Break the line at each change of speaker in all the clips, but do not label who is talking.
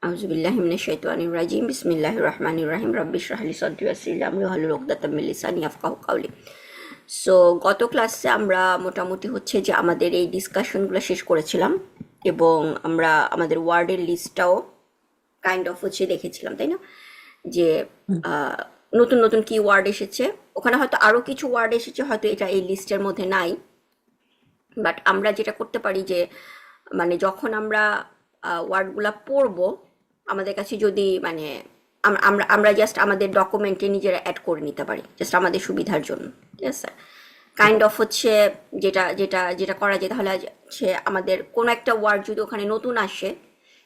আউযুবিল্লাহি মিনাশ শাইতানির রাজিম বিসমিল্লাহির রহমানির রহিম রব্বি ইশরাহ লি সাদরি ওয়াইসির লি আমরি ওয়াহলুল উকদাতাম মিন লিসানি ইয়াফকাহু কাওলি। সো গত ক্লাসে আমরা মোটামুটি হচ্ছে যে আমাদের এই ডিসকাশনগুলো শেষ করেছিলাম এবং আমরা আমাদের ওয়ার্ডের লিস্টটাও কাইন্ড অফ হচ্ছে দেখেছিলাম, তাই না? যে আহ, নতুন নতুন কি ওয়ার্ড এসেছে, ওখানে হয়তো আরও কিছু ওয়ার্ড এসেছে, হয়তো এটা এই লিস্টের মধ্যে নাই। বাট আমরা যেটা করতে পারি যে মানে যখন আমরা ওয়ার্ডগুলা পড়বো, আমাদের কাছে যদি মানে আমরা আমরা জাস্ট আমাদের ডকুমেন্টে নিজেরা অ্যাড করে নিতে পারি, জাস্ট আমাদের সুবিধার জন্য। ঠিক আছে, কাইন্ড অফ হচ্ছে যেটা যেটা যেটা করা যায় তাহলে হচ্ছে আমাদের কোনো একটা ওয়ার্ড যদি ওখানে নতুন আসে,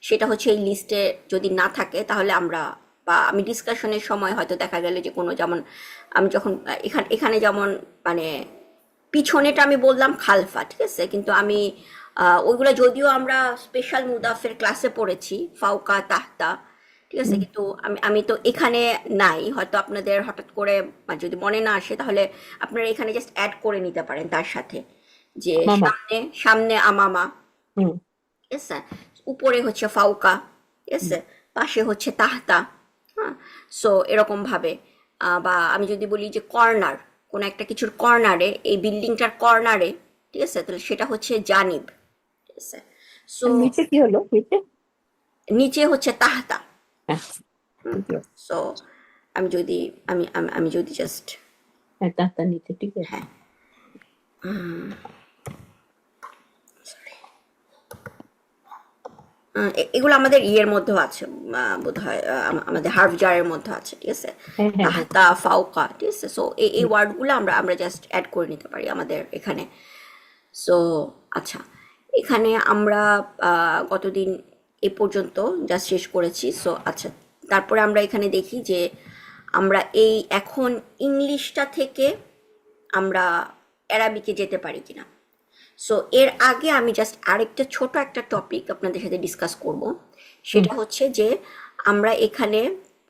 সেটা হচ্ছে এই লিস্টে যদি না থাকে তাহলে আমরা বা আমি ডিসকাশনের সময় হয়তো দেখা গেল যে কোনো, যেমন আমি যখন এখানে এখানে যেমন মানে পিছনেটা আমি বললাম খালফা, ঠিক আছে, কিন্তু আমি ওইগুলো যদিও আমরা স্পেশাল মুদাফের ক্লাসে পড়েছি, ফাউকা তাহতা, ঠিক আছে, কিন্তু আমি আমি তো এখানে নাই, হয়তো আপনাদের হঠাৎ করে যদি মনে না আসে তাহলে আপনারা এখানে জাস্ট অ্যাড করে নিতে পারেন তার সাথে, যে
মামা।
সামনে সামনে আমামা,
হুম।
ঠিক আছে, উপরে হচ্ছে ফাউকা, ঠিক
হুম।
আছে, পাশে হচ্ছে তাহতা। হ্যাঁ, সো এরকম ভাবে বা আমি যদি বলি যে কর্নার, কোন একটা কিছুর কর্নারে, এই বিল্ডিংটার কর্নারে, ঠিক আছে, তাহলে সেটা হচ্ছে জানিব, ঠিক আছে। সো
আর নিচে কি হলো নিচে?
নিচে হচ্ছে তাহতা।
হ্যাঁ,
হুম,
বুঝলাম।
সো আমি যদি আমি যদি জাস্ট,
হ্যাঁ, তার নিচে ঠিক আছে।
হ্যাঁ, এগুলো আমাদের ইয়ের মধ্যেও আছে, বোধ হয় আমাদের হার্ফ জারের মধ্যে আছে, ঠিক আছে,
হ্যাঁ, হ্যাঁ, হ্যাঁ।
তাহতা ফাউকা, ঠিক আছে। সো এই
হুম।
ওয়ার্ডগুলো আমরা আমরা জাস্ট অ্যাড করে নিতে পারি আমাদের এখানে। সো আচ্ছা, এখানে আমরা গতদিন এ পর্যন্ত যা শেষ করেছি। সো আচ্ছা, তারপরে আমরা এখানে দেখি যে আমরা এই এখন ইংলিশটা থেকে আমরা অ্যারাবিকে যেতে পারি কিনা। সো এর আগে আমি জাস্ট আরেকটা ছোট একটা টপিক আপনাদের সাথে ডিসকাস করব,
হুম।
সেটা হচ্ছে যে আমরা এখানে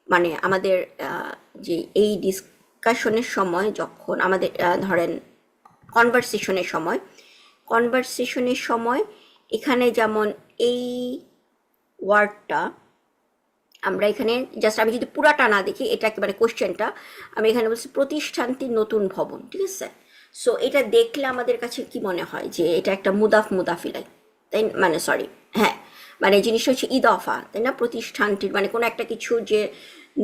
মানে আমাদের যে এই ডিসকাশনের সময় যখন আমাদের ধরেন কনভারসেশনের সময়, কনভারসেশনের সময় এখানে যেমন এই ওয়ার্ডটা আমরা এখানে জাস্ট, আমি যদি পুরাটা না দেখি, এটা একেবারে কোশ্চেনটা আমি এখানে বলছি প্রতিষ্ঠানটির নতুন ভবন, ঠিক আছে। সো এটা দেখলে আমাদের কাছে কি মনে হয় যে এটা একটা মুদাফিলাই, তাই মানে সরি, হ্যাঁ, মানে জিনিসটা হচ্ছে ইদফা, তাই না? প্রতিষ্ঠানটির মানে কোনো একটা কিছু যে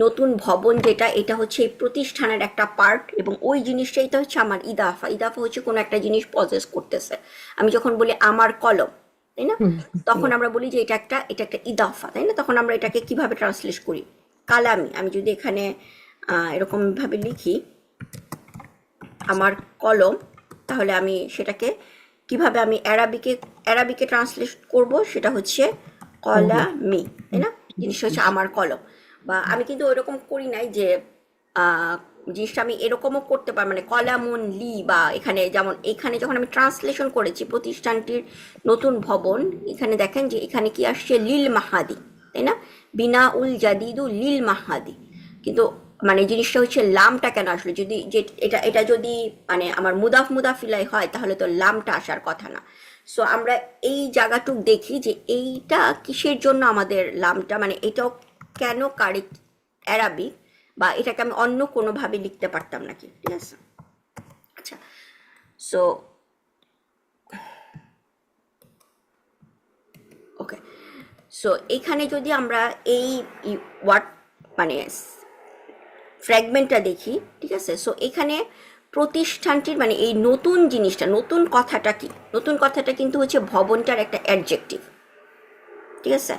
নতুন ভবন যেটা, এটা হচ্ছে এই প্রতিষ্ঠানের একটা পার্ট, এবং ওই জিনিসটা এটা হচ্ছে আমার ইদাফা। ইদাফা হচ্ছে কোনো একটা জিনিস পজেস করতেছে। আমি যখন বলি আমার কলম, তাই না,
হুম।
তখন আমরা বলি যে এটা একটা ইদাফা, তাই না? তখন আমরা এটাকে কিভাবে ট্রান্সলেট করি, কালামি। আমি যদি এখানে এরকম ভাবে লিখি আমার কলম, তাহলে আমি সেটাকে কিভাবে আমি অ্যারাবিকে ট্রান্সলেট করব, সেটা হচ্ছে
কলম।
কলামি, তাই
হুম।
না? জিনিসটা হচ্ছে আমার কলম। বা আমি কিন্তু ওইরকম করি নাই যে আহ, জিনিসটা আমি এরকমও করতে পারি, মানে কলামুন লি, বা এখানে যেমন এখানে যখন আমি ট্রান্সলেশন করেছি প্রতিষ্ঠানটির নতুন ভবন, এখানে দেখেন যে এখানে কি আসছে লিল মাহাদি, তাই না? বিনা উল জাদিদু লিল মাহাদি। কিন্তু মানে জিনিসটা হচ্ছে লামটা কেন আসলো, যদি যে এটা এটা যদি মানে আমার মুদাফিলাই হয় তাহলে তো লামটা আসার কথা না। সো আমরা এই জায়গাটুক দেখি যে এইটা কিসের জন্য আমাদের লামটা, মানে এটাও কেন কারেক্ট অ্যারাবিক, বা এটাকে আমি অন্য কোনোভাবে লিখতে পারতাম নাকি, ঠিক আছে। আচ্ছা, সো ওকে, সো এখানে যদি আমরা এই ওয়ার্ড মানে ফ্র্যাগমেন্টটা দেখি, ঠিক আছে। সো এখানে প্রতিষ্ঠানটির মানে এই নতুন জিনিসটা, নতুন কথাটা কি, নতুন কথাটা কিন্তু হচ্ছে ভবনটার একটা অ্যাডজেক্টিভ, ঠিক আছে।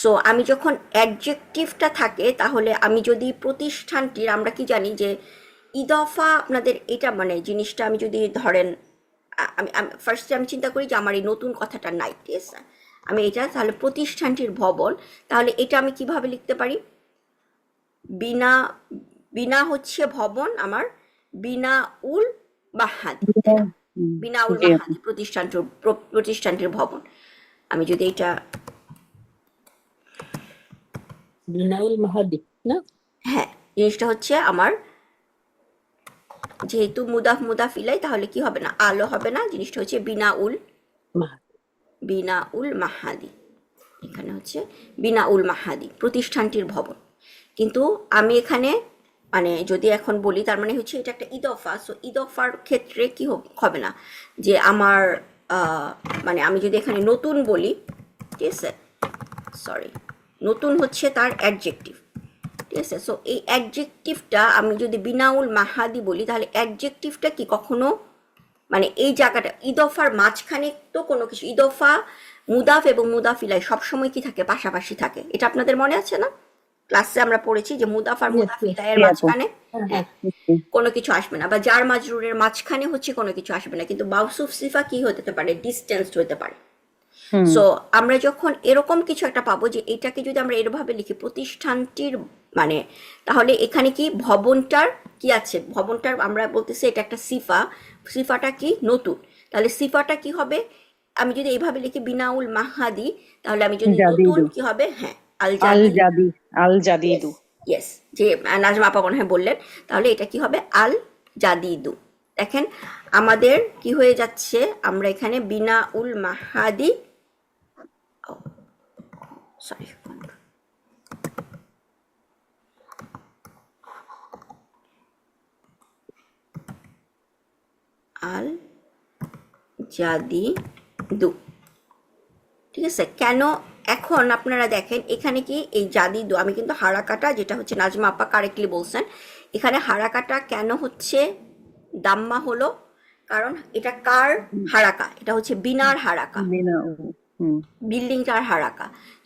সো আমি যখন অ্যাডজেক্টিভটা থাকে, তাহলে আমি যদি প্রতিষ্ঠানটির, আমরা কি জানি যে ইদফা আপনাদের এটা মানে জিনিসটা আমি যদি ধরেন আমি ফার্স্টে আমি চিন্তা করি যে আমার এই নতুন কথাটা নাই, ঠিক আছে, আমি এটা তাহলে প্রতিষ্ঠানটির ভবন, তাহলে এটা আমি কিভাবে লিখতে পারি, বিনা, বিনা হচ্ছে ভবন আমার, বিনা উল মাহাদি, তাই না?
হুম।
বিনা উল
জি আপু।
মাহাদি প্রতিষ্ঠানটির ভবন। আমি যদি এটা,
বিনাউল মাহাদি না?
হ্যাঁ, জিনিসটা হচ্ছে আমার যেহেতু মুদাফিলাই, তাহলে কি হবে না, আলো হবে না, জিনিসটা হচ্ছে বিনা উল
মাহাদি।
মাহাদি। এখানে হচ্ছে বিনাউল মাহাদি, প্রতিষ্ঠানটির ভবন। কিন্তু আমি এখানে মানে যদি এখন বলি তার মানে হচ্ছে এটা একটা ইদফা। সো ইদফার ক্ষেত্রে কি হবে না যে আমার মানে আমি যদি এখানে নতুন বলি, ঠিক আছে, সরি, নতুন হচ্ছে তার অ্যাডজেক্টিভ, ঠিক আছে। সো এই অ্যাডজেক্টিভটা আমি যদি বিনাউল মাহাদি বলি তাহলে অ্যাডজেক্টিভটা কি কখনো মানে এই জায়গাটা ইদফার মাঝখানে তো কোনো কিছু, ইদফা মুদাফ এবং মুদাফ ইলাই সবসময় কি থাকে, পাশাপাশি থাকে। এটা আপনাদের মনে আছে না, ক্লাসে আমরা পড়েছি যে মুদাফ আর
Yes,
মুদাফ
yes.
ইলাইয়ের
জি আপু।
মাঝখানে
হ্যাঁ
হ্যাঁ
হ্যাঁ
কোনো কিছু আসবে না, বা জার মাজরুরের মাঝখানে হচ্ছে কোনো কিছু আসবে না। কিন্তু মাউসুফ সিফা কি হতে পারে, ডিস্টেন্সড হতে পারে।
হুম
সো আমরা যখন এরকম কিছু একটা পাবো যে এটাকে যদি আমরা এরভাবে লিখি প্রতিষ্ঠানটির মানে, তাহলে এখানে কি ভবনটার কি আছে, ভবনটার আমরা বলতেছি এটা একটা সিফা, সিফাটা কি নতুন, তাহলে সিফাটা কি হবে, আমি যদি এইভাবে লিখি বিনাউল মাহাদি, তাহলে আমি যদি নতুন
জাদিদু।
কি হবে, হ্যাঁ আল
আল
জাদি,
জাদি আল জাদিদু।
ইয়েস, যে নাজমা আপা মনে হয় বললেন, তাহলে এটা কি হবে আল জাদিদু। দেখেন আমাদের কি হয়ে যাচ্ছে, আমরা এখানে বিনাউল মাহাদি, সরি, আল জাদিদু, ঠিক আছে। কেন এখন আপনারা দেখেন এখানে কি এই জাদিদু, আমি কিন্তু হারাকাটা যেটা হচ্ছে নাজমা আপা কারেক্টলি বলছেন, এখানে হারাকাটা কেন হচ্ছে দাম্মা হলো, কারণ এটা কার হারাকা, এটা হচ্ছে বিনার হারাকা,
বিনা হুম
বিল্ডিংটার হারাকা।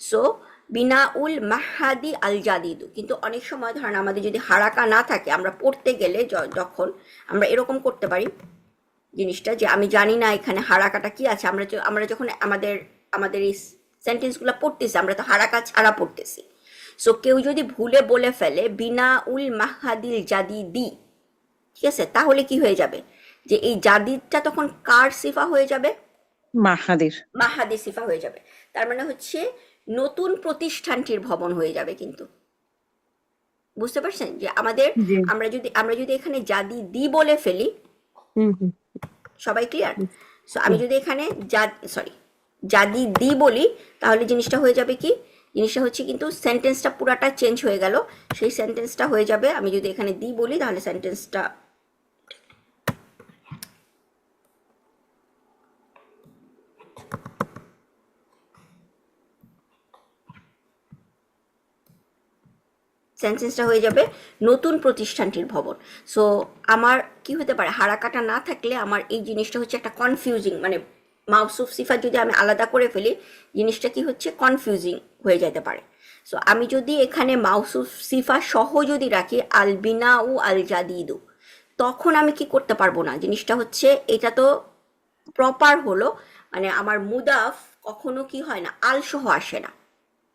সো বিনাউল মাহাদি আল জাদিদু। কিন্তু অনেক সময় ধরেন আমাদের যদি হারাকা না থাকে, আমরা পড়তে গেলে যখন আমরা এরকম করতে পারি জিনিসটা যে আমি জানি না এখানে হারাকাটা কি আছে, আমরা যখন আমাদের আমাদের এই সেন্টেন্সগুলো পড়তেছি আমরা তো হারাকা ছাড়া পড়তেছি। সো কেউ যদি ভুলে বলে ফেলে বিনাউল মাহাদিল জাদিদি, ঠিক আছে, তাহলে কি হয়ে যাবে যে এই জাদিদটা তখন কার সিফা হয়ে যাবে,
মাহাদির।
মাহাদি সিফা হয়ে যাবে। তার মানে হচ্ছে নতুন প্রতিষ্ঠানটির ভবন হয়ে যাবে। কিন্তু বুঝতে পারছেন যে আমাদের
জি
আমরা যদি এখানে জাদি দি বলে ফেলি,
হুম হুম
সবাই ক্লিয়ার? সো আমি যদি এখানে জাদি দি বলি তাহলে জিনিসটা হয়ে যাবে কি, জিনিসটা হচ্ছে কিন্তু সেন্টেন্সটা পুরাটা চেঞ্জ হয়ে গেল। সেই সেন্টেন্সটা হয়ে যাবে, আমি যদি এখানে দি বলি তাহলে সেন্টেন্সটা হয়ে যাবে নতুন প্রতিষ্ঠানটির ভবন। সো আমার কি হতে পারে, হারাকাটা না থাকলে আমার এই জিনিসটা হচ্ছে একটা কনফিউজিং, মানে মাউসুফ সিফা যদি আমি আলাদা করে ফেলি জিনিসটা কি হচ্ছে কনফিউজিং হয়ে যেতে পারে। সো আমি যদি এখানে মাউসুফ সিফা সহ যদি রাখি আল বিনা ও আল জাদিদু, তখন আমি কি করতে পারবো না, জিনিসটা হচ্ছে এটা তো প্রপার হলো, মানে আমার মুদাফ কখনো কি হয় না আল সহ আসে না,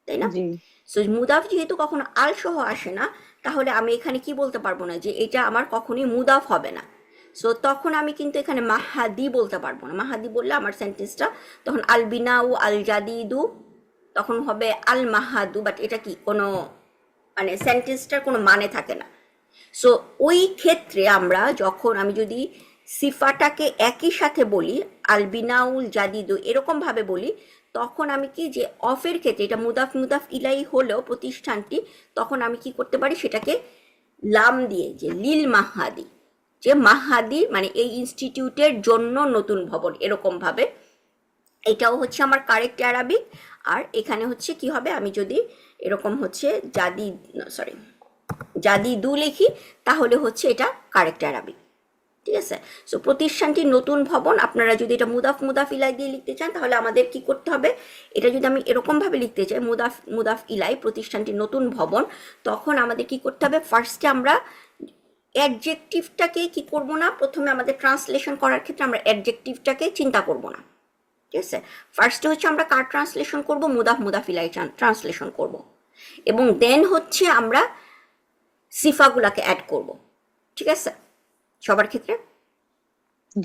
তাই না?
জি
সো মুদাফ যেহেতু কখনো আল সহ আসে না, তাহলে আমি এখানে কি বলতে পারবো না যে এটা আমার কখনোই মুদাফ হবে না। সো তখন আমি কিন্তু এখানে মাহাদি বলতে পারবো না। মাহাদি বললে আমার সেন্টেন্সটা তখন আল বিনাউ আল জাদিদু, তখন হবে আল মাহাদু, বাট এটা কি কোনো মানে সেন্টেন্সটার কোনো মানে থাকে না। সো ওই ক্ষেত্রে আমরা যখন আমি যদি সিফাটাকে একই সাথে বলি আল বিনাউল জাদিদু এরকমভাবে বলি, তখন আমি কি যে অফের ক্ষেত্রে এটা মুদাফ মুদাফ ইলাই হলেও প্রতিষ্ঠানটি, তখন আমি কি করতে পারি সেটাকে লাম দিয়ে যে লিল মাহাদি, যে মাহাদি মানে এই ইনস্টিটিউটের জন্য নতুন ভবন, এরকমভাবে এটাও হচ্ছে আমার কারেক্ট অ্যারাবিক। আর এখানে হচ্ছে কি হবে, আমি যদি এরকম হচ্ছে জাদিদু লিখি তাহলে হচ্ছে এটা কারেক্ট অ্যারাবিক, ঠিক আছে। সো প্রতিষ্ঠানটির নতুন ভবন, আপনারা যদি এটা মুদাফ মুদাফ ইলাই দিয়ে লিখতে চান তাহলে আমাদের কি করতে হবে, এটা যদি আমি এরকমভাবে লিখতে চাই মুদাফ মুদাফ ইলাই প্রতিষ্ঠানটির নতুন ভবন, তখন আমাদের কি করতে হবে, ফার্স্টে আমরা অ্যাডজেক্টিভটাকে কি করব না, প্রথমে আমাদের ট্রান্সলেশন করার ক্ষেত্রে আমরা অ্যাডজেক্টিভটাকে চিন্তা করব না, ঠিক আছে। ফার্স্টে হচ্ছে আমরা কার ট্রান্সলেশন করব, মুদাফ মুদাফ ইলাই ট্রান্সলেশন করব, এবং দেন হচ্ছে আমরা সিফাগুলাকে অ্যাড করব, ঠিক আছে, সবার ক্ষেত্রে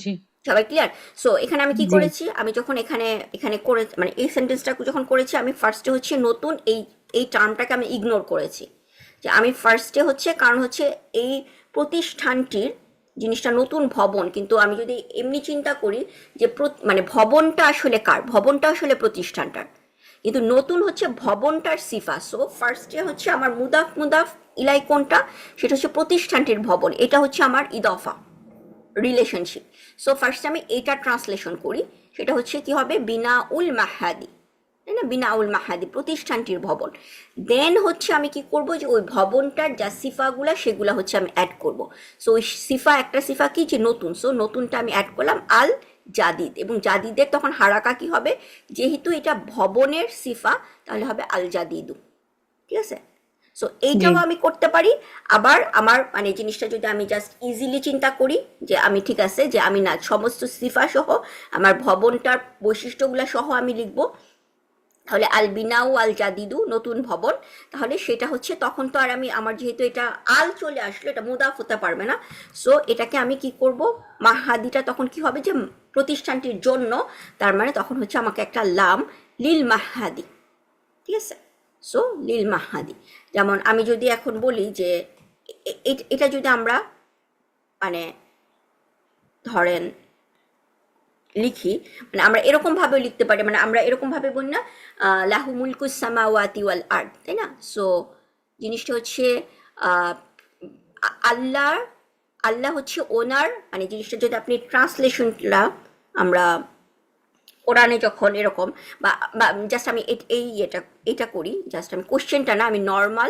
জি
সবাই ক্লিয়ার? সো এখানে আমি কি
জি
করেছি, আমি যখন এখানে এখানে করে মানে এই সেন্টেন্সটা যখন করেছি, আমি ফার্স্টে হচ্ছে নতুন এই টার্মটাকে আমি ইগনোর করেছি, যে আমি ফার্স্টে হচ্ছে কারণ হচ্ছে এই প্রতিষ্ঠানটির জিনিসটা নতুন ভবন, কিন্তু আমি যদি এমনি চিন্তা করি যে মানে ভবনটা আসলে কার, ভবনটা আসলে প্রতিষ্ঠানটার, কিন্তু নতুন হচ্ছে ভবনটার সিফা। সো ফার্স্টে হচ্ছে আমার মুদাফ মুদাফ ইলাই কোনটা, সেটা হচ্ছে প্রতিষ্ঠানটির ভবন, এটা হচ্ছে আমার ইদফা রিলেশনশিপ। সো ফার্স্ট আমি এটা ট্রান্সলেশন করি, সেটা হচ্ছে কি হবে, বিনা উল মাহাদি, তাই না, বিনা উল মাহাদি প্রতিষ্ঠানটির ভবন। দেন হচ্ছে আমি কি করব, যে ওই ভবনটার যা সিফাগুলা সেগুলা হচ্ছে আমি অ্যাড করব। সো ওই সিফা, একটা সিফা কি, যে নতুন, সো নতুনটা আমি অ্যাড করলাম আল জাদিদ, এবং জাদিদের তখন হারাকা কি হবে, যেহেতু এটা ভবনের সিফা তাহলে হবে আল জাদিদু, ঠিক আছে। সো
জি
এইটাও আমি করতে পারি। আবার আমার মানে জিনিসটা যদি আমি জাস্ট ইজিলি চিন্তা করি, যে আমি ঠিক আছে, যে আমি না সমস্ত সিফা সহ আমার ভবনটার বৈশিষ্ট্যগুলো সহ আমি লিখব, তাহলে আল বিনাউ আল জাদিদু নতুন ভবন, তাহলে সেটা হচ্ছে তখন তো আর আমি, আমার যেহেতু এটা আল চলে আসলো, এটা মুদাফ হতে পারবে না। সো এটাকে আমি কি করব, মাহাদিটা তখন কি হবে, যে প্রতিষ্ঠানটির জন্য, তার মানে তখন হচ্ছে আমাকে একটা লাম লিল মাহাদি, ঠিক আছে। সো লিল মাহাদি, যেমন আমি যদি এখন বলি যে এটা যদি আমরা মানে ধরেন লিখি, মানে আমরা এরকম ভাবে লিখতে পারি, মানে আমরা এরকম ভাবে বলি না, লাহু মুলকুস সামাওয়াতি ওয়াল আরদ, তাই না। সো জিনিসটা হচ্ছে আহ, আল্লাহ, আল্লাহ হচ্ছে ওনার, মানে জিনিসটা যদি আপনি ট্রান্সলেশনটা আমরা কোরআনে যখন এরকম, বা জাস্ট আমি এটা করি, জাস্ট আমি কোশ্চেনটা না, আমি নর্মাল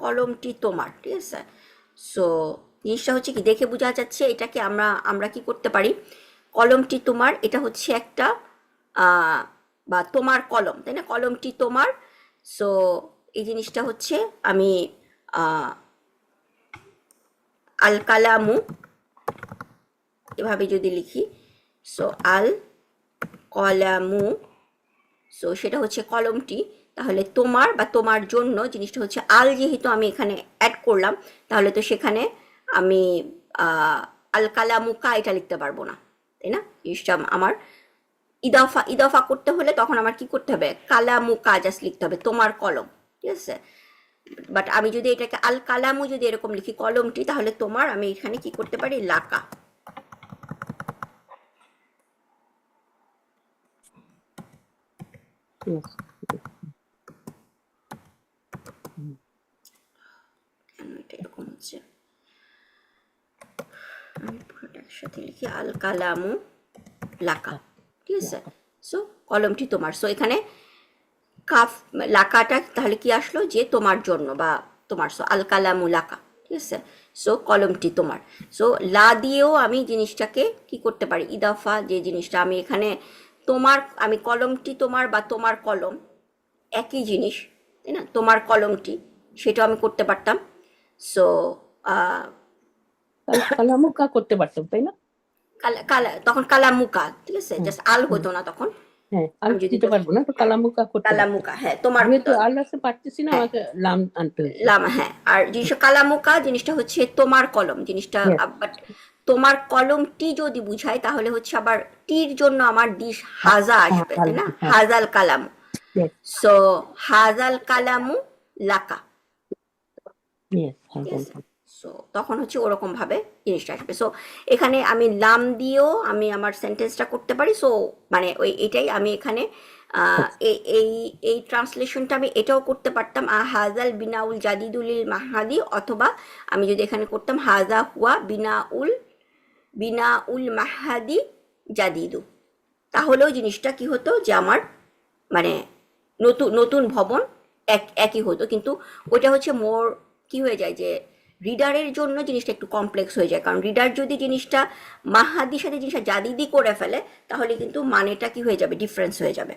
কলমটি তোমার, ঠিক আছে। সো জিনিসটা হচ্ছে কি, দেখে বোঝা যাচ্ছে এটাকে আমরা কি করতে পারি, কলমটি তোমার, এটা হচ্ছে একটা বা তোমার কলম, তাই না, কলমটি তোমার। সো এই জিনিসটা হচ্ছে আমি আল কালামু এভাবে যদি লিখি, সো আল কলামু, সো সেটা হচ্ছে কলমটি, তাহলে তোমার বা তোমার জন্য, জিনিসটা হচ্ছে আল যেহেতু আমি এখানে অ্যাড করলাম, তাহলে তো সেখানে আমি আল কালামুকা এটা লিখতে পারবো না, তাই না। জিনিসটা আমার ইদাফা ইদাফা করতে হলে তখন আমার কি করতে হবে, কালামুকা জাস্ট লিখতে হবে, তোমার কলম, ঠিক আছে। বাট আমি যদি এটাকে আল কালামু যদি এরকম লিখি কলমটি, তাহলে তোমার, আমি এখানে কি করতে পারি, লাকা,
yes.
কেন এটা এরকম হচ্ছে, আমি পুরোটা একসাথে লিখি আল কালামু লাকা, ঠিক আছে। সো কলমটি তোমার, সো এখানে কাফ লাকাটা তাহলে কি আসলো, যে তোমার জন্য বা তোমার, সো আল কালামু লাকা, ঠিক আছে। সো কলমটি তোমার, সো লা দিয়েও আমি জিনিসটাকে কি করতে পারি, ইদাফা, যে জিনিসটা আমি এখানে তোমার, আমি কলমটি তোমার বা তোমার কলম একই জিনিস, তাই না, তোমার কলমটি, সেটাও আমি করতে পারতাম। সো
কালামুকা করতে পারতাম, তাই না?
কালা কালা তখন কালামুকা, ঠিক আছে,
হুম,
জাস্ট আল
হুম।
হতো না তখন,
হ্যাঁ, আল
আমি যদি
দিতে পারবো না, তো কালামুকা করতে পারতাম।
কালামুকা, হ্যাঁ তোমার,
যেহেতু আল আসতে পারতেছি না,
হ্যাঁ
আমাকে লাম আনতে হয়েছে।
লাম, হ্যাঁ। আর জিনিসটা কালামুকা জিনিসটা হচ্ছে তোমার কলম, জিনিসটা
Yes,
বাট তোমার কলমটি যদি বুঝাই, তাহলে হচ্ছে আবার টির জন্য আমার দিস হাজা আসবে, তাই না,
হ্যাঁ,
হাজাল কালামু।
yes,
সো হাজাল কালামু লাকা,
yes,
ঠিক
হ্যাঁ,
আছে। সো তখন হচ্ছে ওরকম ভাবে জিনিসটা আসবে। সো এখানে আমি লাম দিয়েও আমি আমার সেন্টেন্সটা করতে পারি। সো মানে ওই এটাই আমি এখানে এই এই এই ট্রান্সলেশনটা আমি এটাও করতে পারতাম, হাজাল বিনাউল জাদিদুলিল মাহাদি, অথবা আমি যদি এখানে করতাম হাজা হুয়া বিনাউল মাহাদি জাদিদু, তাহলেও জিনিসটা কি হতো, যে আমার মানে নতুন নতুন ভবন একই হতো, কিন্তু ওইটা হচ্ছে মোর কি হয়ে যায়, যে রিডারের জন্য জিনিসটা একটু কমপ্লেক্স হয়ে যায়, কারণ রিডার যদি জিনিসটা মাহাদির সাথে জিনিসটা জাদিদি করে ফেলে, তাহলে কিন্তু মানেটা কি হয়ে যাবে, ডিফারেন্স হয়ে যাবে।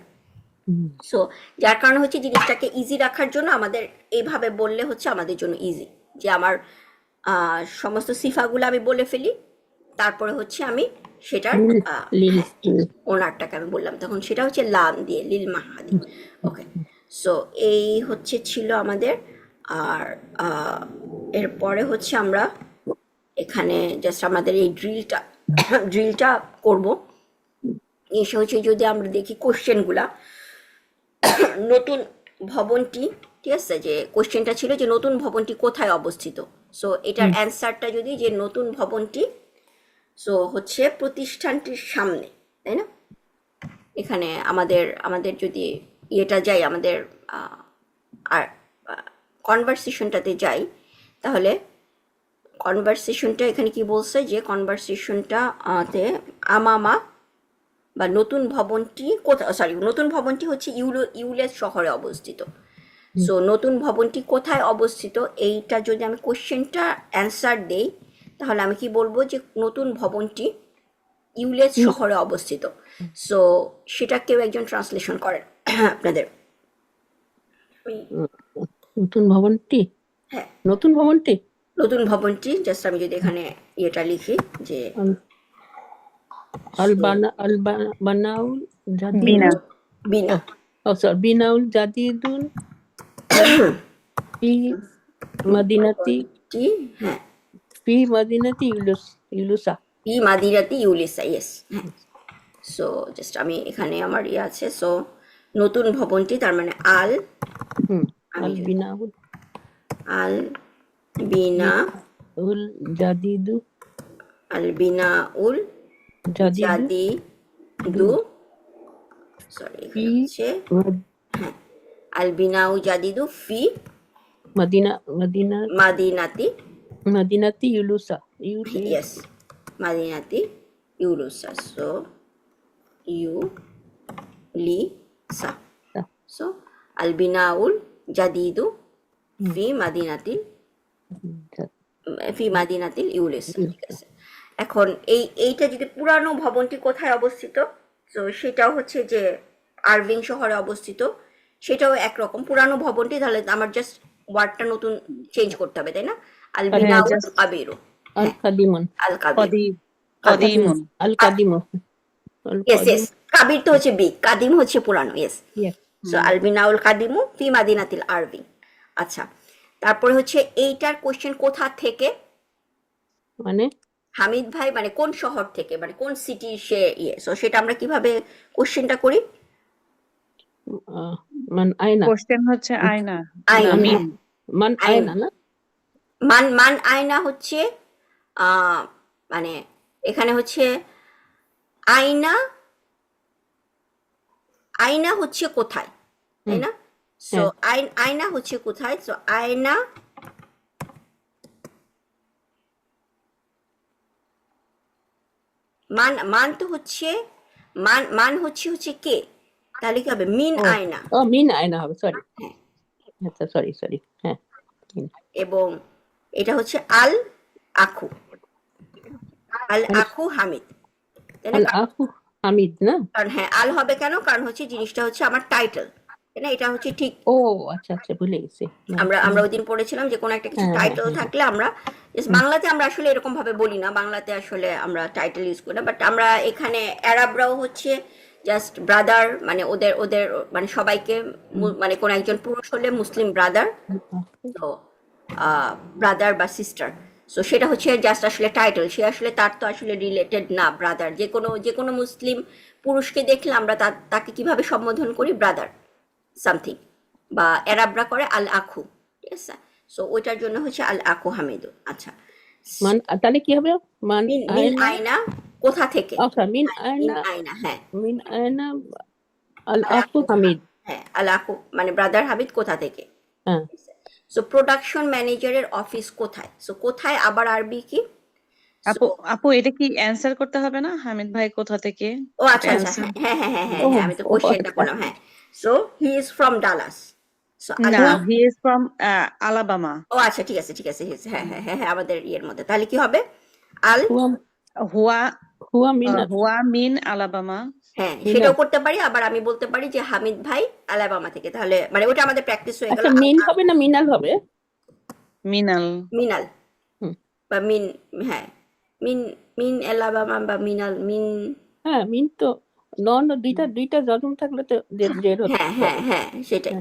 হুম,
সো যার কারণে হচ্ছে জিনিসটাকে ইজি রাখার জন্য আমাদের এইভাবে বললে হচ্ছে আমাদের জন্য ইজি, যে আমার সমস্ত সিফাগুলো আমি বলে ফেলি, তারপরে হচ্ছে আমি সেটার
লিল,
ওনারটাকে আমি বললাম, তখন সেটা হচ্ছে লাম দিয়ে লিল মাহাদি। ওকে, সো এই হচ্ছে ছিল আমাদের। আর এরপরে হচ্ছে আমরা এখানে জাস্ট আমাদের এই ড্রিলটা করব। এসে হচ্ছে যদি আমরা দেখি কোশ্চেনগুলা, নতুন ভবনটি, ঠিক আছে, যে কোশ্চেনটা ছিল যে নতুন ভবনটি কোথায় অবস্থিত। সো এটার অ্যান্সারটা যদি, যে নতুন ভবনটি সো হচ্ছে প্রতিষ্ঠানটির সামনে, তাই না, এখানে আমাদের আমাদের যদি ইয়েটা যাই, আমাদের আর কনভারসেশনটাতে যাই, তাহলে কনভারসেশনটা এখানে কি বলছে যে কনভারসেশনটা তে আমামা বা নতুন ভবনটি কোথায়, সরি, নতুন ভবনটি হচ্ছে ইউলেস শহরে অবস্থিত। সো নতুন ভবনটি কোথায় অবস্থিত, এইটা যদি আমি কোশ্চেনটা অ্যান্সার দেই, তাহলে আমি কি বলবো যে নতুন ভবনটি ইউলেস শহরে অবস্থিত। সো সেটা কেউ একজন ট্রান্সলেশন করেন আপনাদের।
নতুন ভবনটি,
হ্যাঁ,
নতুন ভবনটি
নতুন ভবনটি, জাস্ট আমি যদি এখানে ইয়েটা লিখি যে
বানাউল
বিনা
জাদিদুন,
বিনা
সরি, বিনাউল জাদিদুন ফি মাদিনাতি
টি, হ্যাঁ,
ইউলুসা।
পি মাদিরাতি ইউলিসা, ইয়েস, হ্যাঁ। সো জাস্ট আমি এখানে আমার ইয়ে আছে, সো নতুন ভবনটি তার মানে আল, আমি
আল
যদি
বিনাউল
আল বিনা
উল জাদিদু
আল বিনা উল
জাদিদু
জাদি দু, সরি,
ফি
এখানে হচ্ছে হ্যাঁ, আল বিনাউ জাদিদু ফি
মাদিনা
মাদিনাতি,
মাদিনাতি ইউলুসা।
ইয়েস, মাদিনাতি ইউলুসা। সো ইউ লি সা, সো আল বিনাউল জাদিদু ফি মাদিনাতিল ইউলিসা, ঠিক আছে। এখন এইটা যদি পুরানো ভবনটি কোথায় অবস্থিত, তো সেটাও হচ্ছে যে আরভিং শহরে অবস্থিত, সেটাও একরকম পুরানো ভবনটি, তাহলে আমার জাস্ট ওয়ার্ডটা নতুন চেঞ্জ করতে হবে, তাই না? আল বিনাউ
just
কাবিরু,
আল কাদিমুন
আল কাবির,
কদিমুন
আল কাদিমু আল
ইয়েস ইয়েস, কাবির তো হচ্ছে বিগ, কাদিম হচ্ছে পুরানো, ইয়েস।
ইয়েস।
সো আল বিনাউল কাদিমু ফি মাদিনাতিল আরভিং। আচ্ছা, তারপরে হচ্ছে এইটার কোশ্চেন কোথা থেকে,
মানে
হামিদ ভাই মানে কোন শহর থেকে, মানে কোন সিটি সে ইয়ে, সো সেটা আমরা কিভাবে কোশ্চেনটা করি?
মান আয়না,
কোশ্চেন হচ্ছে আয়না
আয়না,
না মিন
মান আয়না না,
মান মান আয়না হচ্ছে মানে এখানে হচ্ছে আয়না, আয়না হচ্ছে কোথায়, তাই না? সো আয়না হচ্ছে কোথায়, সো আয়না মান তো হচ্ছে মান হচ্ছে কে, তাহলে কি হবে মিন আয়না,
ও মিন আয়না হবে, সরি,
হ্যাঁ,
আচ্ছা সরি, হ্যাঁ।
এবং এটা হচ্ছে আল আখু, আল আখু হামিদ, তাই না?
আল আফু হামিদ না,
কারণ হ্যাঁ আল হবে কেন, কারণ হচ্ছে জিনিসটা হচ্ছে আমার টাইটেল, তাই না? এটা হচ্ছে ঠিক,
ও আচ্ছা ভুলে গেছি।
আমরা ওই দিন পড়েছিলাম যে কোনো একটা কিছু টাইটেল থাকলে আমরা বাংলাতে আমরা আসলে এরকম ভাবে বলি না, বাংলাতে আসলে আমরা টাইটেল ইউজ করি না, বাট আমরা এখানে আরবরাও হচ্ছে জাস্ট ব্রাদার, মানে ওদের ওদের মানে সবাইকে মানে কোন একজন পুরুষ হলে মুসলিম ব্রাদার, তো ব্রাদার বা সিস্টার, সো সেটা হচ্ছে জাস্ট আসলে টাইটেল, সে আসলে তার তো আসলে রিলেটেড না ব্রাদার, যে কোনো মুসলিম পুরুষকে দেখলে আমরা তাকে কিভাবে সম্বোধন করি, ব্রাদার সামথিং, বা এরাবরা করে আল আখু, ঠিক আছে? সো ওইটার জন্য হচ্ছে আল আখু হামিদু। আচ্ছা,
মান তাহলে কি হবে, মান
মিন আয়না কোথা থেকে,
আচ্ছা মিন
মিন
আয়না,
আয়না, হ্যাঁ,
মিন আয়না আল আফু হামিদ,
হ্যাঁ, আল আখু মানে ব্রাদার হামিদ কোথা থেকে।
হ্যাঁ।
সো প্রোডাকশন ম্যানেজারের অফিস কোথায়, সো কোথায় আবার আরবি কি?
আপু এটা কি অ্যান্সার করতে হবে না, হামিদ ভাই কোথা থেকে?
ও আচ্ছা,
answer-
হ্যাঁ, আমি তো কোশ্চেনটা করলাম, হ্যাঁ। So he is from Dallas, so
না, হি ইজ ফ্রম আলাবামা।
ও আচ্ছা, ঠিক আছে, হ্যাঁ, আমাদের ইয়ের মধ্যে তাহলে কি হবে, আল,
হুয়া
হুয়া মিন
হুয়া মিন আলাবামা।
হ্যাঁ, সেটাও করতে পারি, আবার আমি বলতে পারি যে হামিদ ভাই আলাবামা থেকে, তাহলে মানে ওটা আমাদের প্র্যাকটিস হয়ে গেল।
আচ্ছা মিন হবে না মিনাল হবে,
মিনাল
মিনাল বা মিন, হ্যাঁ, মিন মিন আলাবামা বা মিনাল, মিন,
হ্যাঁ মিন তো নন, দুইটা জন্ম থাকলে তো জের হতো।
হ্যাঁ সেটাই।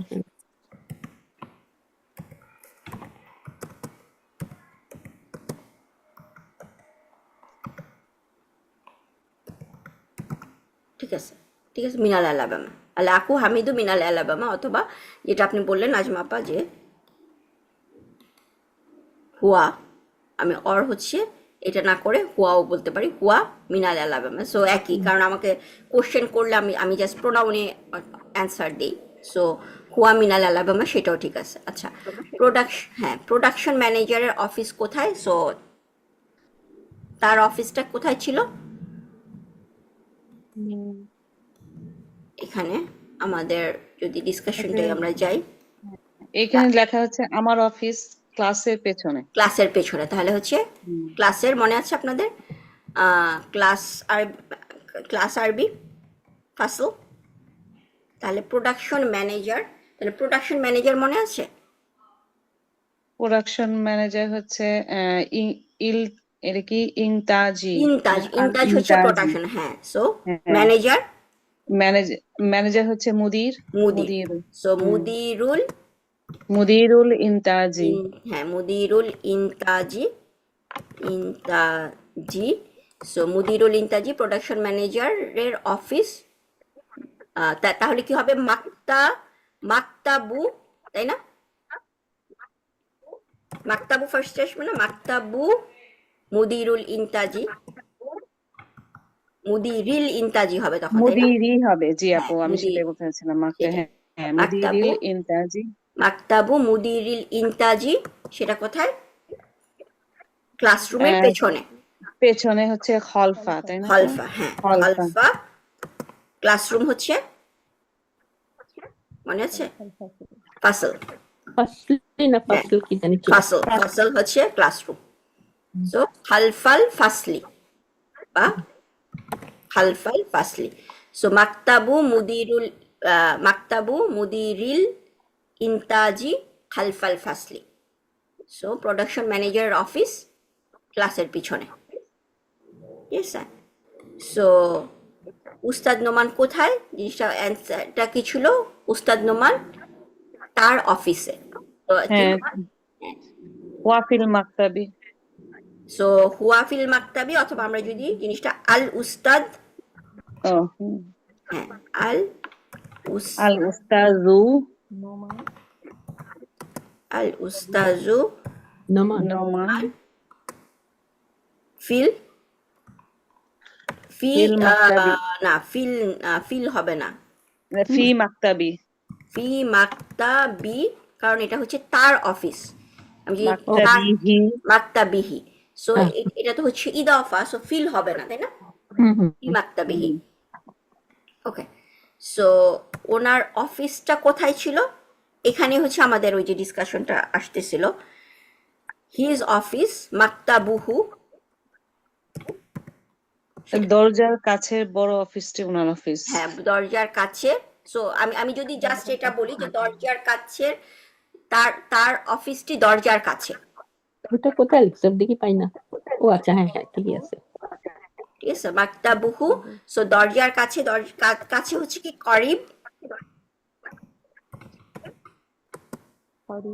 ঠিক আছে, মিনাল আলাবামা, আল আকু হামিদু মিনাল আলাবামা, অথবা যেটা আপনি বললেন নাজমা আপা যে হুয়া, আমি অর হচ্ছে এটা না করে হুয়াও বলতে পারি, হুয়া মিনাল আলাবামা। সো একই, কারণ আমাকে কোশ্চেন করলে আমি আমি জাস্ট প্রোনাউনে অ্যান্সার দিই। সো হুয়া মিনাল আলাবামা, সেটাও ঠিক আছে। আচ্ছা, প্রোডাকশন ম্যানেজারের অফিস কোথায়? সো তার অফিসটা কোথায় ছিল? এখানে আমাদের যদি ডিসকাশনটাই আমরা যাই,
এখানে লেখা হচ্ছে আমার অফিস ক্লাসের পেছনে।
ক্লাসের পেছনে, তাহলে হচ্ছে ক্লাসের, মনে আছে আপনাদের ক্লাস আর ক্লাস আরবি ফাসল, তাহলে প্রোডাকশন ম্যানেজার, তাহলে প্রোডাকশন ম্যানেজার মনে আছে?
প্রোডাকশন ম্যানেজার হচ্ছে এটা কি ইনতাজি।
ইনতাজ হচ্ছে
ইনতাজি।
প্রোডাকশন, হ্যাঁ। সো
হ্যাঁ,
ম্যানেজার,
ম্যানেজার হচ্ছে মুদির।
মুদির। সো
মুদিরুল ইনতাজি।
হ্যাঁ, মুদিরুল ইনতাজি, ইনতাজি। সো মুদিরুল ইনতাজি প্রোডাকশন ম্যানেজারের অফিস। তাহলে কি হবে? মাকতাবু, তাই না? মাকতাবু ফার্স্ট আসবে না? মাকতাবু মুদিরুল ইনতাজি, মুদিরিল ইনতাজি হবে তখন, তাই না?
মুদিরি হবে, জি
হ্যাঁ,
আপু, আমি সেটাই বলতে চাচ্ছিলাম।
সেটাই।
হ্যাঁ হ্যাঁ,
মাকতাবু
মুদিরিল ইনতাজি।
মাকতাবু মুদিরিল ইনতাজি, সেটা কোথায়? ক্লাসরুমের
আহ,
পেছনে।
পেছনে হচ্ছে খলফা, তাই না আপু?
খলফা, হ্যাঁ,
খলফা।
খলফা। ক্লাসরুম হচ্ছে, মনে আছে? ফাসল,
ফাসলি না
হ্যাঁ,
ফাসল কি জানি ছিল।
ফাসল, ফাসল হচ্ছে ক্লাসরুম। সো খালফাল ফাসলি বা খালফাল ফাসলি। সো মাকতাবু মুদিরিল ইনতাজি খালফাল ফাসলি। সো প্রোডাকশন ম্যানেজারের অফিস ক্লাসের পিছনে। Yes sir. সো উস্তাদ নোমান কোথায়? জিনিসটা অ্যান্সারটা কি ছিল? উস্তাদ নোমান তার অফিসে। তো কি
হ্যাঁ,
হবে?
ওয়াফিল মাকতাবি।
সো হুয়াফিল মাকতাবি, অথবা আমরা যদি জিনিসটা আল উস্তাদ,
ও
হ্যাঁ, আল
আল উস্তাজু
আল উস্তাজু
নোমান
নোমান
ফিল
ফিল মাকতাবি,
না, ফিল হবে না,
ফি মাকতাবি।
ফি মাকতাবি, কারণ এটা হচ্ছে তার অফিস। আমি যদি
মাকতাবিহি।
মাকতাবিহি, সো
হ্যাঁ।
এটা তো হচ্ছে ইদাফা, সো ফিল হবে না, তাই না? ফি মাকতাবিহি। ওকে, সো ওনার অফিসটা কোথায় ছিল? এখানে হচ্ছে আমাদের ওই যে ডিসকাশনটা আসতেছিল, হিজ অফিস মাকতাবুহু,
দরজার কাছের বড় অফিসটি ওনার অফিস।
হ্যাঁ, দরজার কাছে। সো আমি যদি জাস্ট এটা বলি যে দরজার কাছে, তার তার অফিসটি দরজার কাছে।
ওটা কোথায় লিখছে দেখি পাই না। ও আচ্ছা, হ্যাঁ হ্যাঁ ঠিকই আছে।
ঠিক আছে, মাকতাবুহু। সো দরজার কাছে, কাছে হচ্ছে কি করিব,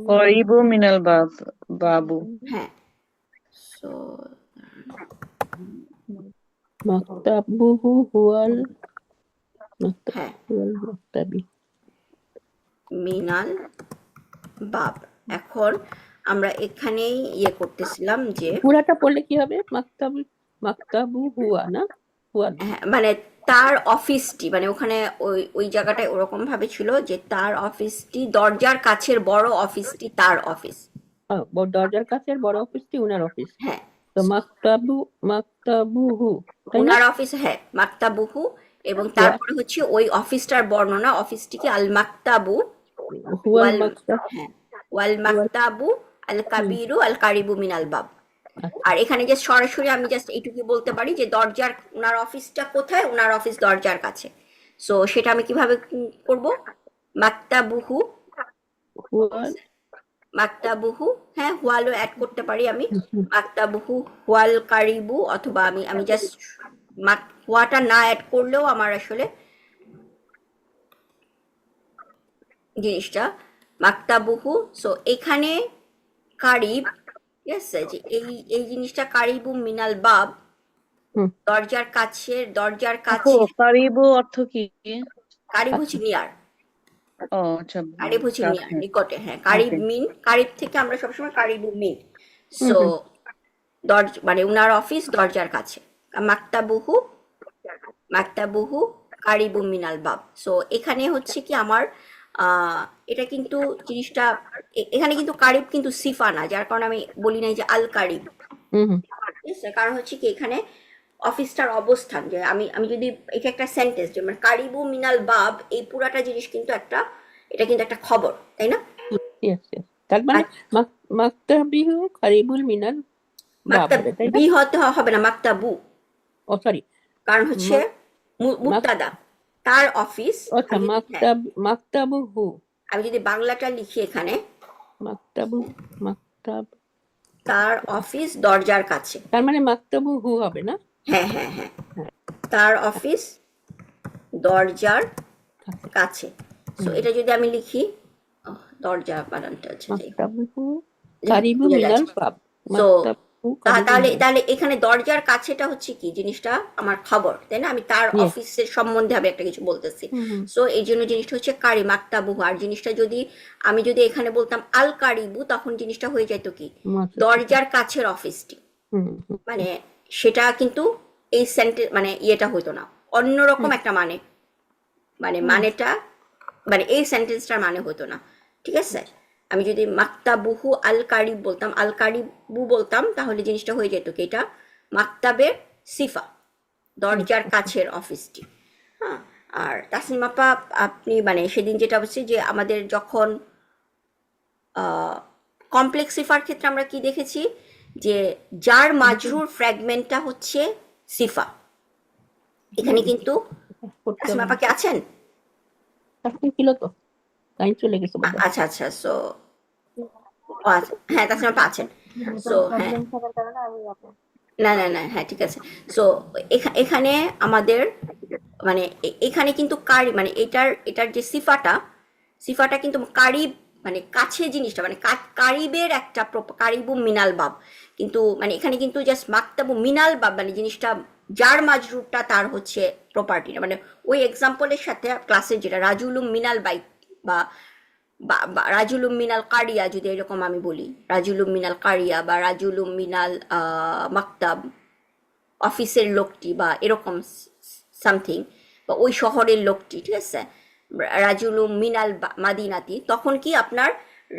করিবু মিনাল বাবু।
হ্যাঁ। সো
মাকতাবুহু হুয়াল
হ্যাঁ,
মাকতাবি।
মিনাল বাব। এখন আমরা এখানেই করতেছিলাম যে
পুরাটা পড়লে কি হবে? মাকতাবু হুয়া না হুয়া।
হ্যাঁ, মানে তার অফিসটি, মানে ওখানে ওই জায়গাটায় ওরকম ভাবে ছিল যে তার অফিসটি দরজার কাছের বড় অফিসটি তার অফিস।
দরজার কাছের বড় অফিসটি উনার অফিস।
হ্যাঁ,
তো মাকতাবুহু, তাই না?
ওনার অফিস, হ্যাঁ, মাকতাবুহু। এবং তারপরে হচ্ছে ওই অফিসটার বর্ণনা, অফিসটিকে আল মাকতাবু
হুয়াল
ওয়াল,
মাকতাব।
হ্যাঁ, ওয়াল মাকতাবু আল কাবিরু আল কারিবু মিনাল বাব। আর এখানে যে সরাসরি আমি জাস্ট এইটুকু বলতে পারি যে দরজার, ওনার অফিসটা কোথায়? ওনার অফিস দরজার কাছে। সো সেটা আমি কিভাবে করব? মাকতাবুহু,
হুয়াল
মাকতাবুহু, হ্যাঁ, হুয়ালও অ্যাড করতে পারি আমি। মাকতাবুহু হুয়াল কারিবু, অথবা আমি জাস্ট হুয়াটা না অ্যাড করলেও আমার আসলে জিনিসটা মাকতাবুহু। সো এখানে কারিব, ঠিক আছে, যে এই জিনিসটা কারিবু মিনাল বাব, দরজার কাছে, দরজার কাছে।
কারিবু অর্থ কি?
কারিব হচ্ছে নিয়ার,
ও আচ্ছা,
কারিব হচ্ছে নিয়ার,
কাছে।
নিকটে, হ্যাঁ। কারিব
ওকে।
মিন, কারিব থেকে আমরা সবসময় কারিবু মিন। সো মানে উনার অফিস দরজার কাছে। মাকতাবুহু মাকতাবুহু কারিবু মিনাল বাব। সো এখানে হচ্ছে কি আমার এটা কিন্তু জিনিসটা এখানে কিন্তু কারিব কিন্তু সিফা না, যার কারণে আমি বলি নাই যে আল কারিব।
হুম হুম
ঠিক আছে? কারণ হচ্ছে কি এখানে অফিসটার অবস্থান, যে আমি যদি এটা একটা সেন্টেন্স যে মানে কারিবু মিনাল বাব, এই পুরাটা জিনিস কিন্তু একটা, এটা কিন্তু একটা খবর, তাই না?
yes yes তার মানে
আর
মাকতাবিহু কারিবুল মিনাল বাব
মাকতাব
হবে তাই না?
বি হতে হবে না, মাকতাবু।
ও সরি,
কারণ হচ্ছে মুক্তাদা তার অফিস।
আচ্ছা,
আমি যদি হ্যাঁ
মাকতাবুহু,
আমি যদি বাংলাটা লিখি এখানে,
মাকতাবু মাকতাব,
তার অফিস দরজার কাছে।
তার মানে মাকতাবুহু হবে না?
হ্যাঁ হ্যাঁ হ্যাঁ,
হ্যাঁ,
তার অফিস দরজার
কাছে।
কাছে। সো
হুম,
এটা যদি আমি লিখি, দরজা বানানটা হচ্ছে যাই হোক,
মাকতাবুহু
যাই হোক,
কারিবু
বোঝা
মিনাল
যাচ্ছে।
বাব,
সো
মাকতাবুহু কারিবু
তাহলে
মিনাল,
তাহলে এখানে দরজার কাছেটা হচ্ছে কি জিনিসটা আমার খবর, তাই না? আমি তার
ইয়েস।
অফিসের সম্বন্ধে আমি একটা কিছু বলতেছি।
হুম হুম
সো এই জন্য জিনিসটা হচ্ছে কারি মাকতাবুহু। আর জিনিসটা যদি আমি যদি এখানে বলতাম আল কারিবু, তখন জিনিসটা হয়ে যেত কি
মাকতাব,
দরজার কাছের অফিসটি।
হুম হুম
মানে সেটা কিন্তু এই সেন্টেন্স মানে ইয়েটা হইতো না, অন্যরকম
হুম
একটা মানে, মানে
হুম
মানেটা মানে এই সেন্টেন্সটার মানে হতো না। ঠিক আছে? আমি যদি মাকতাবুহু আল কারিব বলতাম, আল কারিবু বলতাম, তাহলে জিনিসটা হয়ে যেত কি এটা মাকতাবের সিফা, দরজার কাছের অফিসটি। হ্যাঁ। আর তাসনিম আপা, আপনি মানে সেদিন যেটা হচ্ছে যে আমাদের যখন কমপ্লেক্স সিফার ক্ষেত্রে আমরা কি দেখেছি যে যার মাজরুর ফ্র্যাগমেন্টটা হচ্ছে সিফা। এখানে কিন্তু
করতে
তাসনিম
হবে
আপা
না।
কি আছেন?
আপনি ছিল তো, লাইন চলে গেছে বোধহয়।
আচ্ছা আচ্ছা, সো আচ্ছা হ্যাঁ, তাসনিম আপা আছেন। সো হ্যাঁ,
প্রবলেম থাকার কারণে আমি
না না না, হ্যাঁ ঠিক আছে। সো এখানে আমাদের মানে এখানে কিন্তু কারি মানে এটার এটার যে সিফাটা, সিফাটা কিন্তু কারিব মানে কাছে জিনিসটা, মানে কারিবের একটা কারিবু মিনাল বাব। কিন্তু মানে এখানে কিন্তু জাস্ট মাকতাবু মিনাল বাব মানে জিনিসটা যার মাজরুরটা তার হচ্ছে প্রপার্টি না। মানে ওই এক্সাম্পলের সাথে ক্লাসে যেটা রাজুলুম মিনাল বাইক বা রাজুলুম মিনাল কারিয়া, যদি এরকম আমি বলি রাজুলুম মিনাল কারিয়া বা রাজুলুম মিনাল মাকতাব, অফিসের লোকটি বা এরকম সামথিং, বা ওই শহরের লোকটি, ঠিক আছে, রাজুলুম মিনাল মাদিনাতি, তখন কি আপনার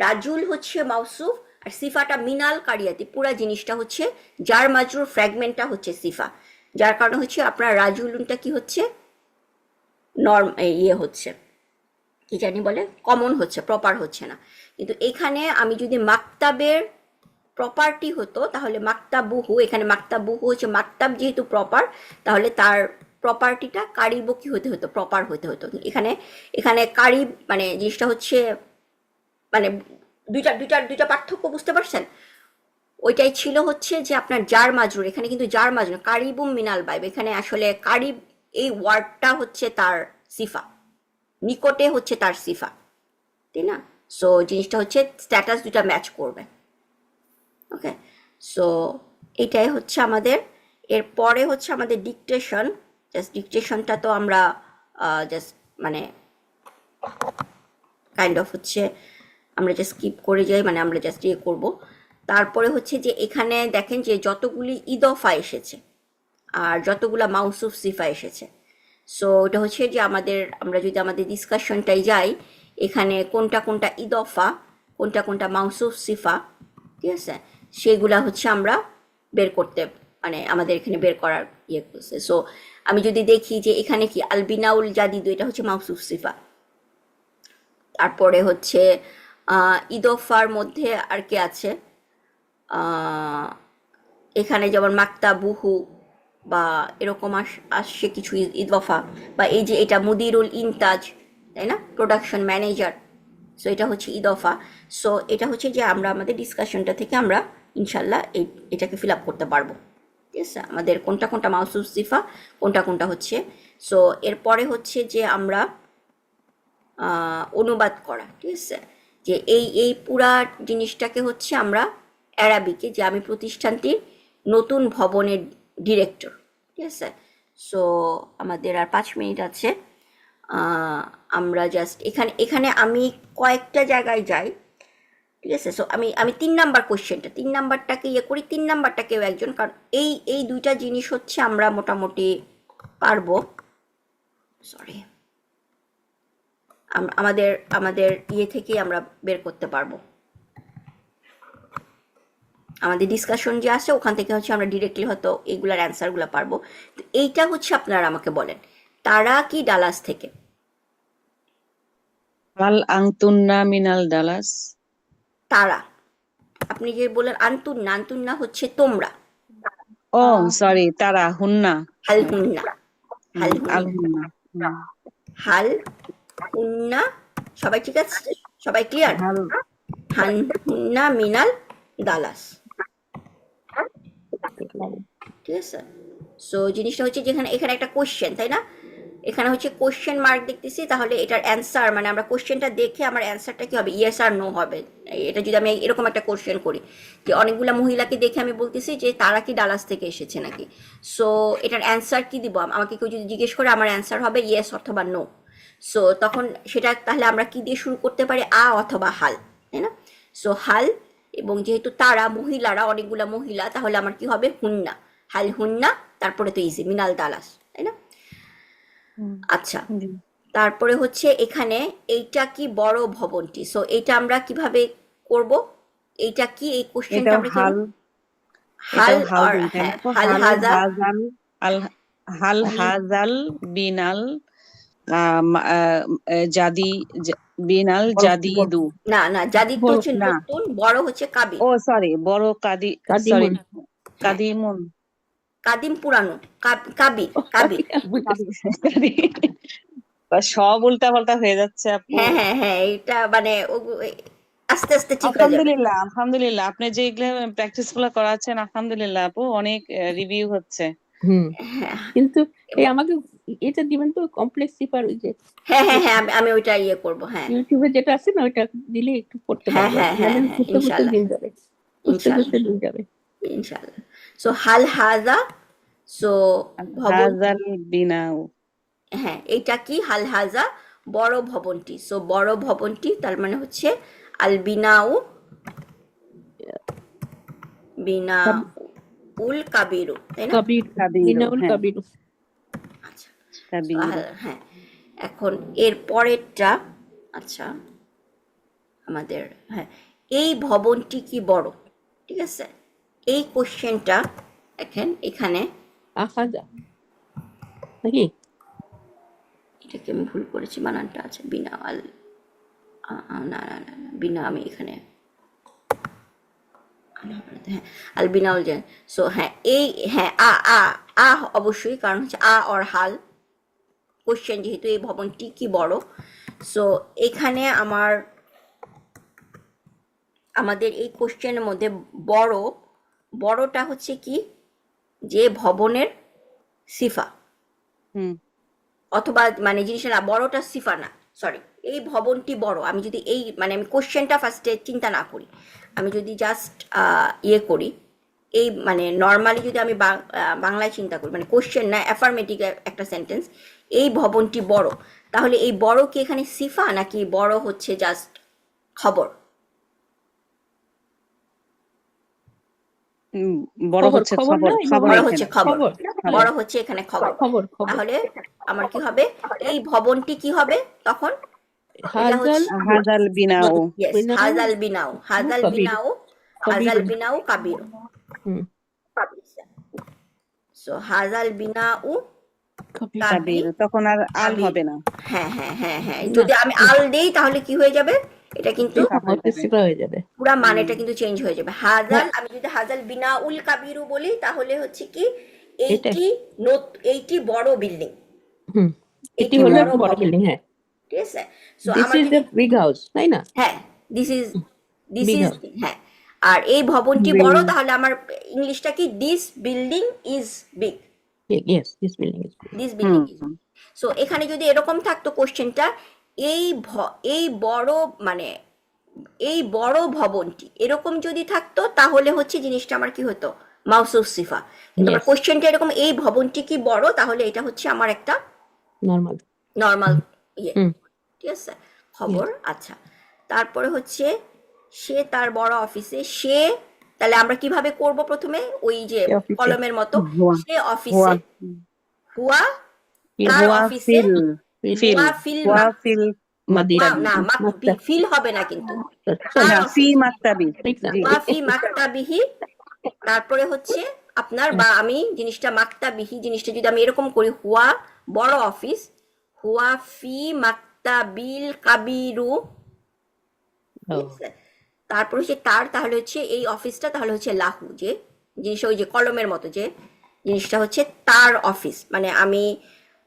রাজুল হচ্ছে মাউসুফ আর সিফাটা মিনাল কারিয়াতি, পুরা জিনিসটা হচ্ছে যার মাজরুর ফ্র্যাগমেন্টটা হচ্ছে সিফা। যার কারণে হচ্ছে আপনার রাজুলুনটা কি হচ্ছে নর্ম ইয়ে হচ্ছে কি জানি বলে কমন হচ্ছে, প্রপার হচ্ছে না। কিন্তু এখানে আমি যদি মাকতাবের প্রপার্টি হতো তাহলে মাকতাবুহু, এখানে মাকতাবুহু হচ্ছে মাকতাব যেহেতু প্রপার, তাহলে তার প্রপার্টিটা কারিব কি হতে হতো, প্রপার হতে হতো। এখানে এখানে কারিব মানে জিনিসটা হচ্ছে মানে দুইটা পার্থক্য বুঝতে পারছেন? ওইটাই ছিল হচ্ছে যে আপনার জার মাজরুর, এখানে কিন্তু জার মাজরুর কারিবুম মিনাল বাইব, এখানে আসলে কারিব এই ওয়ার্ডটা হচ্ছে তার সিফা, নিকটে হচ্ছে তার সিফা, তাই না? সো জিনিসটা হচ্ছে স্ট্যাটাস দুটা ম্যাচ করবে। ওকে, সো এটাই হচ্ছে আমাদের। এরপরে হচ্ছে আমাদের ডিকটেশন। জাস্ট ডিকটেশনটা তো আমরা জাস্ট মানে কাইন্ড অফ হচ্ছে আমরা জাস্ট স্কিপ করে যাই, মানে আমরা জাস্ট ইয়ে করবো। তারপরে হচ্ছে যে এখানে দেখেন যে যতগুলি ইদফা এসেছে আর যতগুলা মাউসুফ সিফা এসেছে। সো এটা হচ্ছে যে আমাদের আমরা যদি আমাদের ডিসকাশনটাই যাই, এখানে কোনটা কোনটা ইদফা কোনটা কোনটা মাউসুফ সিফা, ঠিক আছে, সেগুলা হচ্ছে আমরা বের করতে মানে আমাদের এখানে বের করার ইয়ে করছে। সো আমি যদি দেখি যে এখানে কি আলবিনাউল জাদিদু, এটা হচ্ছে মাউসুফ সিফা। তারপরে হচ্ছে ইদফার মধ্যে আর কে আছে, এখানে যেমন মাকতাবুহু বা এরকম আসছে কিছু ইদফা, বা এই যে এটা মুদিরুল ইনতাজ, তাই না, প্রোডাকশন ম্যানেজার। সো এটা হচ্ছে ইদফা। সো এটা হচ্ছে যে আমরা আমাদের ডিসকাশনটা থেকে আমরা ইনশাল্লাহ এটাকে ফিল আপ করতে পারবো। ঠিক আছে, আমাদের কোনটা কোনটা মাউসুফ সিফা কোনটা কোনটা হচ্ছে। সো এরপরে হচ্ছে যে আমরা অনুবাদ করা, ঠিক আছে, যে এই পুরা জিনিসটাকে হচ্ছে আমরা অ্যারাবিকে, যে আমি প্রতিষ্ঠানটির নতুন ভবনের ডিরেক্টর, ঠিক আছে। সো আমাদের আর 5 মিনিট আছে। আমরা জাস্ট এখানে এখানে আমি কয়েকটা জায়গায় যাই ঠিক আছে। সো আমি আমি 3 নাম্বার কোশ্চেনটা 3 নাম্বারটাকে ইয়ে করি, 3 নাম্বারটাকেও একজন, কারণ এই দুইটা জিনিস হচ্ছে আমরা মোটামুটি পারবো। সরি, আমাদের আমাদের ইয়ে থেকেই আমরা বের করতে পারবো, আমাদের ডিসকাশন যে আছে ওখান থেকে হচ্ছে আমরা ডিরেক্টলি হয়তো এইগুলার অ্যান্সারগুলো পারবো। তো এইটা হচ্ছে আপনারা আমাকে বলেন, তারা কি ডালাস থেকে?
হাল আনতুন্না মিনাল ডালাস।
তারা, আপনি যে বললেন আন্তুন্না, আন্তুন্না হচ্ছে তোমরা।
ও সরি, তারা হুন্না।
হাল হুন্না, হাল
আল
হুন্না,
হুন্না।
হাল হুন্না। সবাই ঠিক আছে? সবাই ক্লিয়ার?
হাল
হাল হুন্না মিনাল দালাস, ঠিক আছে। সো জিনিসটা হচ্ছে যেখানে এখানে একটা কোশ্চেন, তাই না? এখানে হচ্ছে কোশ্চেন মার্ক দেখতেছি, তাহলে এটার অ্যান্সার মানে আমরা কোশ্চেনটা দেখে আমার অ্যান্সারটা কি হবে, ইয়েস আর নো হবে। এটা যদি আমি এরকম একটা কোশ্চেন করি যে অনেকগুলো মহিলাকে দেখে আমি বলতেছি যে তারা কি ডালাস থেকে এসেছে নাকি, সো এটার অ্যান্সার কি দিব? আমাকে কেউ যদি জিজ্ঞেস করে আমার অ্যান্সার হবে ইয়েস অথবা নো। সো তখন সেটা তাহলে আমরা কি দিয়ে শুরু করতে পারি, আ অথবা হাল, তাই না? সো হাল, এবং যেহেতু তারা মহিলারা অনেকগুলা মহিলা, তাহলে আমার কি হবে, হুন্না, হাল হুন্না, তারপরে তো ইজি মিনাল দালাস, তাই না? আচ্ছা,
জি।
তারপরে হচ্ছে এখানে এইটা কি বড় ভবনটি, সো এইটা আমরা কিভাবে করব? এইটা কি, এই কোশ্চেনটা
এটাও
আমরা কি
হাল,
হাল
এটাও হাল
আর
দিই, তাই
হ্যাঁ
না? তো
হাল
হাল
হাজা,
হাজাল, আল হাল
হাল
হাজাল বিনাল জাদি বিনাল
বড় বড়
জাদিদু।
না না, জাদিদ তো
বড়
হচ্ছে
না,
নতুন, বড় হচ্ছে কাবির।
ও সরি, বড় কাদি, সরি,
কাদিমুন।
হ্যাঁ,
কাদিমুন।
কাদিম পুরানো, কাবির
ও
কাবির।
সব উল্টা পাল্টা হয়ে যাচ্ছে আপু।
হ্যাঁ হ্যাঁ হ্যাঁ, এইটা মানে আস্তে আস্তে ঠিক হয়ে যাবে।
আলহামদুলিল্লাহ, আলহামদুলিল্লাহ, আপনি যে এগুলো প্র্যাকটিস গুলো করাচ্ছেন, আলহামদুলিল্লাহ আপু, অনেক রিভিউ হচ্ছে।
হুম,
হ্যাঁ
কিন্তু এই
এবং
আমাকে এটা দিবেন তো কমপ্লেক্স সিপার, ওই যে
হ্যাঁ হ্যাঁ হ্যাঁ, আমি ওইটা ইয়ে করবো, হ্যাঁ
ইউটিউবে যেটা আছে না, ওইটা দিলে একটু পড়তে
হ্যাঁ
পারবো,
হ্যাঁ হ্যাঁ
নাহলে
হ্যাঁ,
খুঁজতে খুঁজতে
ইনশাল্লাহ
দিন যাবে, খুঁজতে
ইনশাল্লাহ
খুঁজতে দিন যাবে।
ইনশাল্লাহ। সো হাল হাজা, সো ভবনটি,
হাজাল বিনাও।
হ্যাঁ এইটা কি, হাল হাজা বড় ভবনটি, সো বড় ভবনটি তার মানে হচ্ছে আল বিনাউ, বিনা
কাব-
উল কাবিরু, তাই না?
কাবির,
কাবিরও,
বিনাউল
হ্যাঁ,
কাবির।
আচ্ছা, so
কাবিরও।
হ্যাঁ, এখন এর পরেরটা, আচ্ছা আমাদের, হ্যাঁ, এই ভবনটি কি বড়, ঠিক আছে। এই কোশ্চেনটা দেখেন এখানে,
আখাজা নাকি?
এটাকে আমি ভুল করেছি, বানানটা আছে বিনা আল, না না না না, বিনা আমি এখানে, হ্যাঁ আল বিনাউল যে, সো হ্যাঁ এই, হ্যাঁ আ অবশ্যই, কারণ হচ্ছে অর হাল কোশ্চেন, যেহেতু এই ভবনটি কি বড়। সো এখানে আমাদের এই কোশ্চেনের মধ্যে বড়টা হচ্ছে কি, যে ভবনের সিফা,
হুম,
অথবা মানে জিনিসটা না, বড়টা সিফা না, সরি, এই ভবনটি বড়। আমি যদি এই মানে আমি কোশ্চেনটা ফার্স্টে চিন্তা না করি, আমি যদি জাস্ট ইয়ে করি, এই মানে নর্মালি যদি আমি বাংলায় চিন্তা করি, মানে কোশ্চেন না, অ্যাফার্মেটিভ একটা সেন্টেন্স, এই ভবনটি বড়, তাহলে এই বড় কি এখানে সিফা নাকি বড় হচ্ছে জাস্ট খবর?
উম, বড়
খবর,
হচ্ছে
খবর
খবর,
না, এই
খবর
বড়
ভবনটা
হচ্ছে
এখানে।
খবর,
খবর,
বড় হচ্ছে এখানে খবর।
খবর খবর।
তাহলে আমার কি হবে, এই ভবনটি কি হবে তখন, এটা
হাজাল
হচ্ছে
হাজাল বিনাও।
ইয়েস,
বিনাউ
হাজাল বিনাও, হাজাল
কাবির,
বিনাও,
কাবির।
হাজাল বিনাও কাবির।
হুম,
সো হাজাল বিনাউ
কাবির।
কাবির, তখন আর আল
কাবির।
হবে না,
হ্যাঁ হ্যাঁ হ্যাঁ হ্যাঁ,
না,
যদি আমি আল দেই তাহলে কি হয়ে যাবে, এটা কিন্তু
সিফা হয়ে যাবে।
সিফা হয়ে যাবে।
পুরা মানেটা কিন্তু চেঞ্জ হয়ে যাবে। হাজাল,
হ্যাঁ,
আমি যদি হাজাল বিনাউল কাবিরু বলি তাহলে হচ্ছে কি,
এটা
এইটি বড় বিল্ডিং,
হুম, এটি
এইটি
হলো
বড়
একটা বড়
ভবন,
বিল্ডিং। হ্যাঁ,
ঠিক আছে। সো
দিস
আমার
ইজ
যদি,
দ্য বিগ হাউস, তাই না?
হ্যাঁ দিস ইজ
বিগ হাউস,
হ্যাঁ, আর এই ভবনটি বড়,
বিল্ডিং।
তাহলে আমার ইংলিশটা কি, this building is big,
yes, this building is big.
This
hmm,
building is. So এখানে যদি এরকম থাকতো কোশ্চেনটা, এই বড় মানে এই বড় ভবনটি এরকম যদি থাকতো, তাহলে হচ্ছে জিনিসটা আমার কি হতো, মাউসুফ সিফা। কিন্তু আমার
ইয়েস,
কোশ্চেনটা এরকম, এই ভবনটি কি বড়, তাহলে এটা হচ্ছে আমার একটা
নর্মাল।
নর্মাল ইয়ে,
হুম,
ঠিক আছে, খবর। আচ্ছা, তারপরে হচ্ছে সে তার বড় অফিসে, সে তাহলে আমরা কিভাবে করব প্রথমে ওই যে
সে অফিসে
কলমের মতো,
হুয়া
সে
হুয়া
অফিসে, হুয়া তার
হুয়া
অফিসে,
ফিল
ফিল
হুয়া ফিল
হুয়া ফিল
মাদিরা
না
মাস্টার
ফিল হবে না কিন্তু,
সরি
তার
না ফি
অফিসে,
মাকতাবি
ঠিক না
জি
হুয়া ফি মাকতাবিহি, তারপরে হচ্ছে আপনার, বা আমি জিনিসটা মাকতাবিহি জিনিসটা যদি আমি এরকম করি, হুয়া বড় অফিস, হুয়া ফি মাকতাবিল কাবিরু,
ও
ঠিক আছে? তারপর হচ্ছে তার, তাহলে হচ্ছে এই অফিসটা তাহলে হচ্ছে লাহু, যে জিনিসটা ওই যে কলমের মতো যে জিনিসটা হচ্ছে তার অফিস। মানে আমি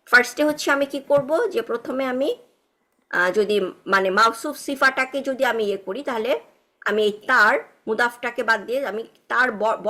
ফার্স্টে হচ্ছে আমি কি করব, যে প্রথমে আমি যদি মানে মাউসুফ সিফাটাকে যদি আমি ইয়ে করি, তাহলে আমি এই তার মুদাফটাকে বাদ দিয়ে আমি তার